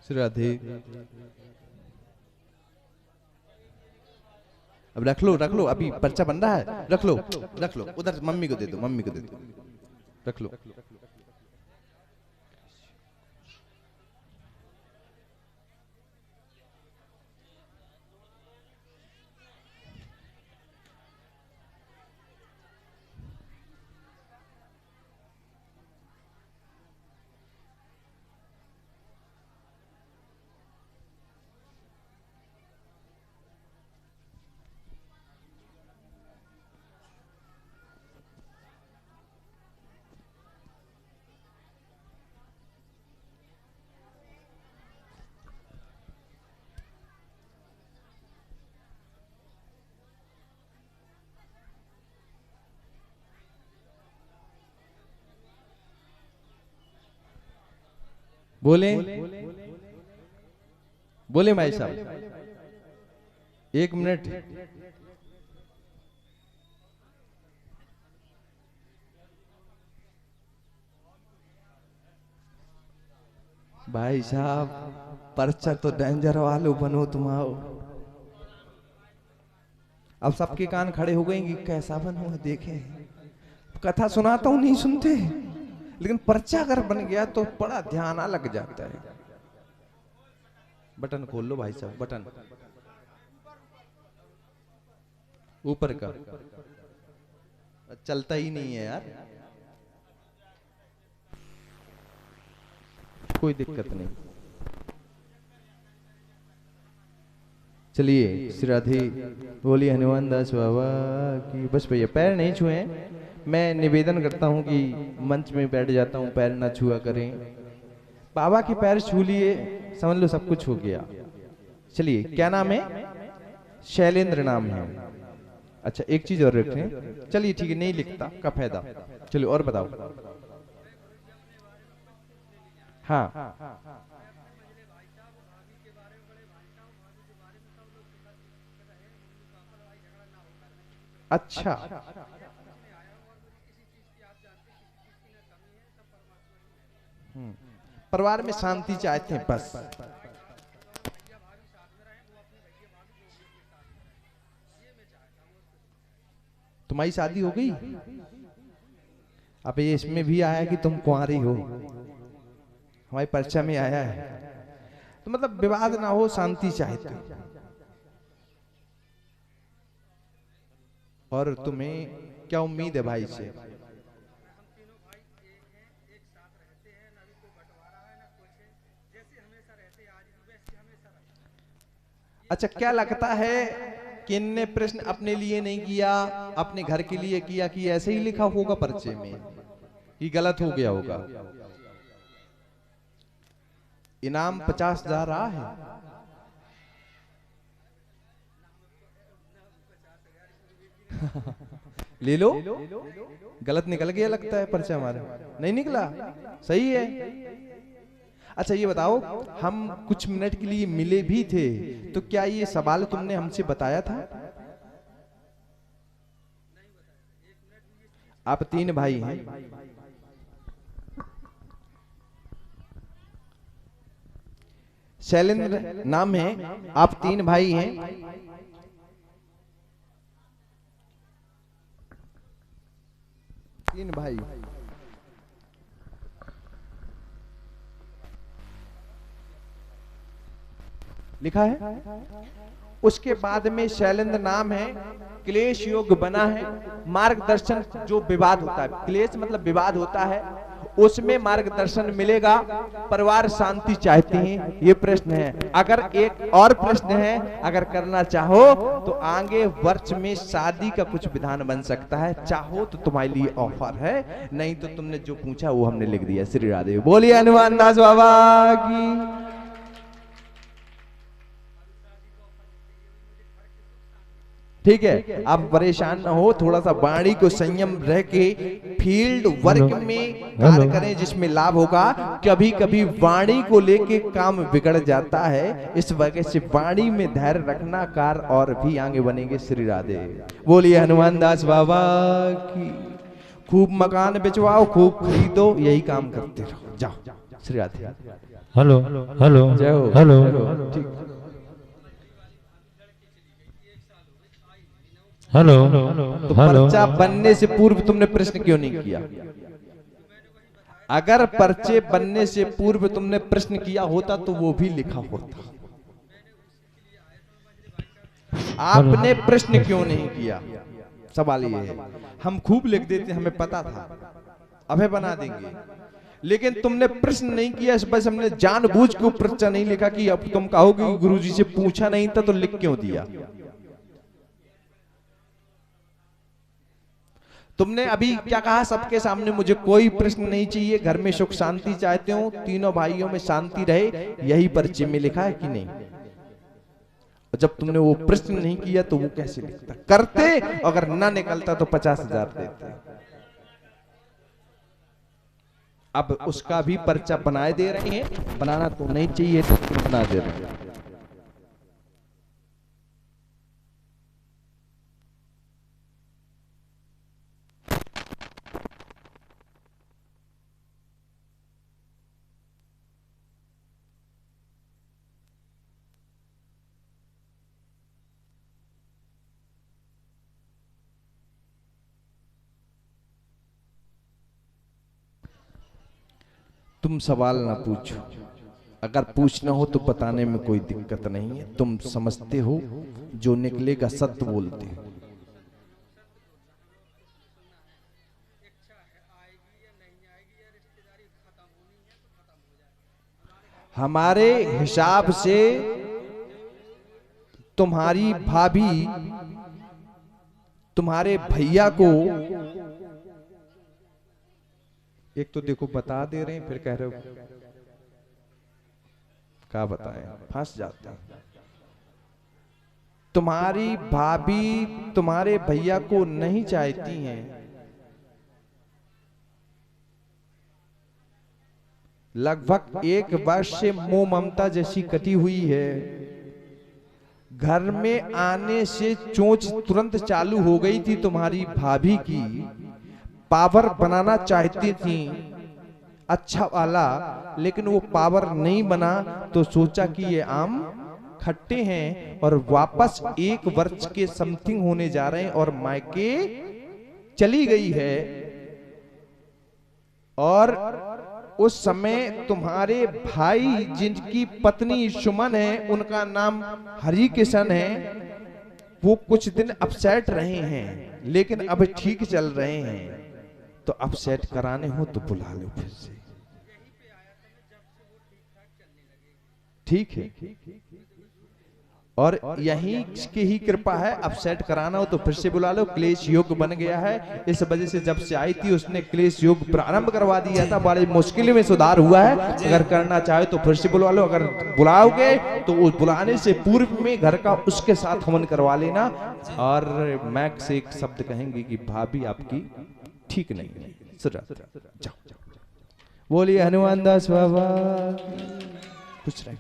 श्री राधे। अब रख लो अभी पर्चा बन रहा है, रख लो उधर मम्मी को दे दो रख लो। बोले भाई साहब 1 मिनट। भाई साहब पर्चा तो डेंजर वालो बनो तुम आओ। अब सबके कान खड़े हो गए कि कैसा बनो देखे। कथा सुनाता हूं नहीं सुनते, लेकिन पर्चा अगर बन गया तो बड़ा ध्यान लग जाता है। बटन खोल लो भाई साहब, बटन ऊपर का चलता ही नहीं है यार, कोई दिक्कत नहीं। चलिए श्री राधे बोलिए हनुमान दास बाबा की। बस भैया पैर नहीं छुए, मैं निवेदन करता हूं कि मंच में बैठ जाता हूं, पैर ना छुआ करें। बाबा के पैर छू लिए समझ लो सब कुछ हो गया। चलिए क्या नाम है? शैलेंद्र नाम है। अच्छा एक चीज और रखें, चलिए ठीक है नहीं लिखता का फायदा। चलिए और बताओ। हाँ अच्छा परिवार में शांति चाहते हैं बस। तुम्हारी शादी हो गई? अब ये इसमें भी आया कि तुम कुंवारी हो, हमारी पर्चा में आया है। तो मतलब विवाद ना हो, शांति चाहते हो। और तुम्हें क्या उम्मीद है भाई से? अच्छा क्या लगता है कि इनने प्रश्न अपने लिए नहीं किया, अपने घर के लिए किया कि ऐसे ही लिखा होगा पर्चे में, कि गलत हो गया होगा? इनाम 50,000 रहा है। ले लो। गलत निकल गया लगता है पर्चा हमारा। नहीं निकला, सही है। अच्छा ये बताओ, हम कुछ मिनट के लिए मिले भी थे, तो क्या ये सवाल तुमने हमसे बताया था? आप 3 भाई हैं। शैलेंद्र नाम है, आप 3 भाई हैं। तीन भाई। लिखा है। उसके बाद में शैलेंद्र नाम है, क्लेश योग बना है। मार्गदर्शन जो विवाद होता है, क्लेश मतलब विवाद होता है, उसमें मार्गदर्शन मिलेगा। परिवार शांति चाहते हैं, ये प्रश्न है। अगर एक और प्रश्न है, अगर करना चाहो तो आगे वर्ष में शादी का कुछ विधान बन सकता है। चाहो तो तुम्हारे लिए ऑफर है, नहीं तो तुमने जो पूछा वो हमने लिख दिया। श्री राधे बोलिए हनुमान दास बाबा की। ठीक है, आप परेशान ना हो, थोड़ा सा वाणी को संयम रह के फील्ड वर्क में कार्य करें जिसमें लाभ होगा। कभी कभी वाणी को लेके काम बिगड़ जाता है, इस वजह से वाणी में धैर्य रखना, कार्य और भी आगे बनेंगे। श्री राधे बोलिए हनुमान दास बाबा की। खूब मकान बिचवाओ, खूब खरीदो, यही काम करते रहो, जाओ। Shri Radhe. Hello hello hello. ठीक। हेलो तो हेलो। पर्चा बनने से पूर्व तुमने प्रश्न क्यों नहीं किया? अगर पर्चे बनने से पूर्व तुमने प्रश्न किया होता तो वो भी लिखा होता। आपने प्रश्न क्यों नहीं किया? सवाल ये है। हम खूब लिख देते, हमें पता था, अबे बना देंगे, लेकिन तुमने प्रश्न नहीं किया। बस हमने जानबूझ के पर्चा नहीं लिखा कि अब तुम कहोगे गुरुजी से पूछा नहीं था तो लिख क्यों दिया। तुमने अभी क्या कहा सबके सामने? मुझे कोई प्रश्न नहीं चाहिए, घर में सुख शांति चाहते हो, तीनों भाइयों में शांति रहे, यही पर्चे में लिखा है कि नहीं? जब तुमने वो प्रश्न नहीं किया तो वो कैसे लिखता? करते, अगर ना निकलता तो 50,000 देते। अब उसका भी पर्चा बनाए दे रहे हैं, बनाना तो नहीं चाहिए तो बना दे रहे हैं। तुम सवाल ना पूछो, अगर पूछना हो तो बताने में कोई दिक्कत नहीं है। तुम समझते हो, जो निकलेगा सत्य बोलते हो। हमारे हिसाब से तुम्हारी भाभी तुम्हारे भैया को, एक तो देखो बता दे रहे हैं फिर कह रहे हो क्या बताएं, फंस जाते हैं। तुम्हारी भाभी तुम्हारे भैया को नहीं चाहती हैं, लगभग 1 वर्ष से मोह ममता जैसी कटी हुई है। घर में आने से चोंच तुरंत चालू हो गई थी तुम्हारी भाभी की, पावर बनाना चाहती थी अच्छा वाला, लेकिन वो पावर नहीं बना तो सोचा कि ये आम खट्टे हैं और वापस 1 वर्ष के समथिंग होने जा रहे हैं और मायके चली गई है। और उस समय तुम्हारे भाई जिनकी पत्नी सुमन है, उनका नाम हरि किशन है, वो कुछ दिन अपसेट रहे हैं लेकिन अब ठीक चल रहे हैं। तो अपसेट कराने हो तो बुला लो फिर से, ठीक है। और यही की ही कृपा है, अपसेट कराना हो तो फिर से बुला लो। क्लेश योग बन गया है, इस वजह से जब से आई थी उसने क्लेश योग प्रारंभ करवा दिया था। बड़ी मुश्किल में सुधार हुआ है, अगर करना चाहे तो फिर से बुला लो। अगर बुलाओगे तो उस बुलाने से पूर्व में घर का उसके साथ हवन करवा लेना। और मैक से एक शब्द कहेंगे कि भाभी आपकी ठीक नहीं है, जाओ। बोलिए हनुमान दास बाबा। कुछ नहीं।